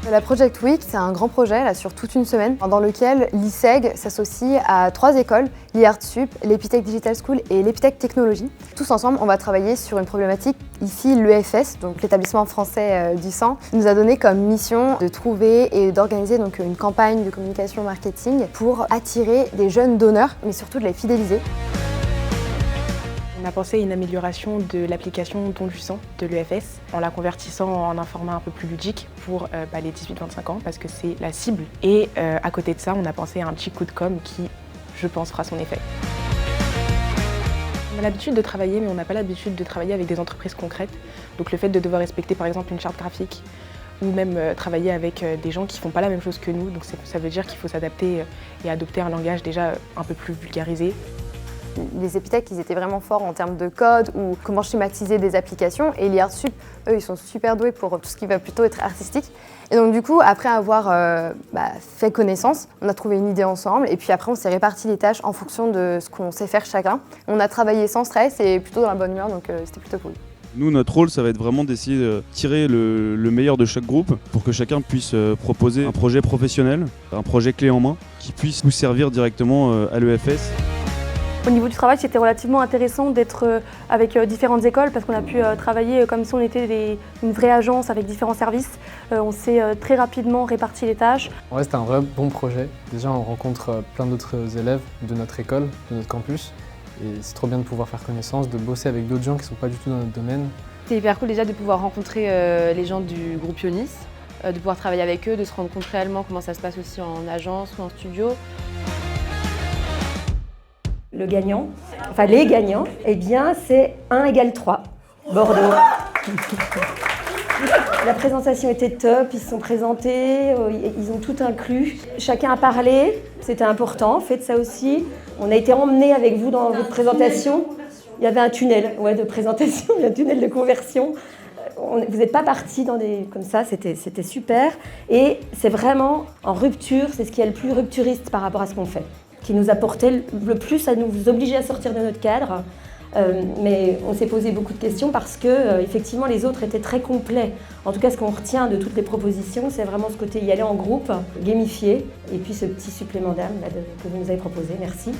La Project Week, c'est un grand projet là, sur toute une semaine dans lequel l'ISEG s'associe à 3 écoles, l'IARTSUP, l'Epitech Digital School et l'Epitech Technologie. Tous ensemble, on va travailler sur une problématique. Ici, l'EFS, donc l'établissement français du sang, nous a donné comme mission de trouver et d'organiser donc une campagne de communication marketing pour attirer des jeunes donneurs, mais surtout de les fidéliser. On a pensé à une amélioration de l'application Don du sang de l'EFS en la convertissant en un format un peu plus ludique pour les 18-25 ans parce que c'est la cible. Et à côté de ça, on a pensé à un petit coup de com' qui, je pense, fera son effet. On a l'habitude de travailler, mais on n'a pas l'habitude de travailler avec des entreprises concrètes. Donc le fait de devoir respecter par exemple une charte graphique ou même travailler avec des gens qui ne font pas la même chose que nous. Donc ça veut dire qu'il faut s'adapter et adopter un langage déjà un peu plus vulgarisé. Les Epitech, ils étaient vraiment forts en termes de code ou comment schématiser des applications. Et l'IARTSUP, eux, ils sont super doués pour tout ce qui va plutôt être artistique. Et donc du coup, après avoir fait connaissance, on a trouvé une idée ensemble. Et puis après, on s'est réparti les tâches en fonction de ce qu'on sait faire chacun. On a travaillé sans stress et plutôt dans la bonne humeur, donc c'était plutôt cool. Nous, notre rôle, ça va être vraiment d'essayer de tirer le meilleur de chaque groupe pour que chacun puisse proposer un projet professionnel, un projet clé en main, qui puisse nous servir directement à l'EFS. Au niveau du travail, c'était relativement intéressant d'être avec différentes écoles parce qu'on a pu travailler comme si on était une vraie agence avec différents services. On s'est très rapidement réparti les tâches. Ouais, c'était un vrai bon projet. Déjà, on rencontre plein d'autres élèves de notre école, de notre campus. Et c'est trop bien de pouvoir faire connaissance, de bosser avec d'autres gens qui ne sont pas du tout dans notre domaine. C'est hyper cool déjà de pouvoir rencontrer les gens du groupe Ionis, de pouvoir travailler avec eux, de se rendre compte réellement comment ça se passe aussi en agence ou en studio. Le gagnant, enfin les gagnants, eh bien c'est 1 égale 3, Bordeaux. La présentation était top, ils se sont présentés, ils ont tout inclus. Chacun a parlé, c'était important, faites ça aussi. On a été emmenés avec vous dans votre présentation. Il y avait un tunnel de présentation, il y a un tunnel de conversion. Vous n'êtes pas partis comme ça, c'était super. Et c'est vraiment en rupture, c'est ce qui est le plus rupturiste par rapport à ce qu'on fait, qui nous a porté le plus à nous obliger à sortir de notre cadre. Mais on s'est posé beaucoup de questions parce que effectivement les autres étaient très complets. En tout cas, ce qu'on retient de toutes les propositions, c'est vraiment ce côté y aller en groupe, gamifier, et puis ce petit supplément d'âme que vous nous avez proposé. Merci.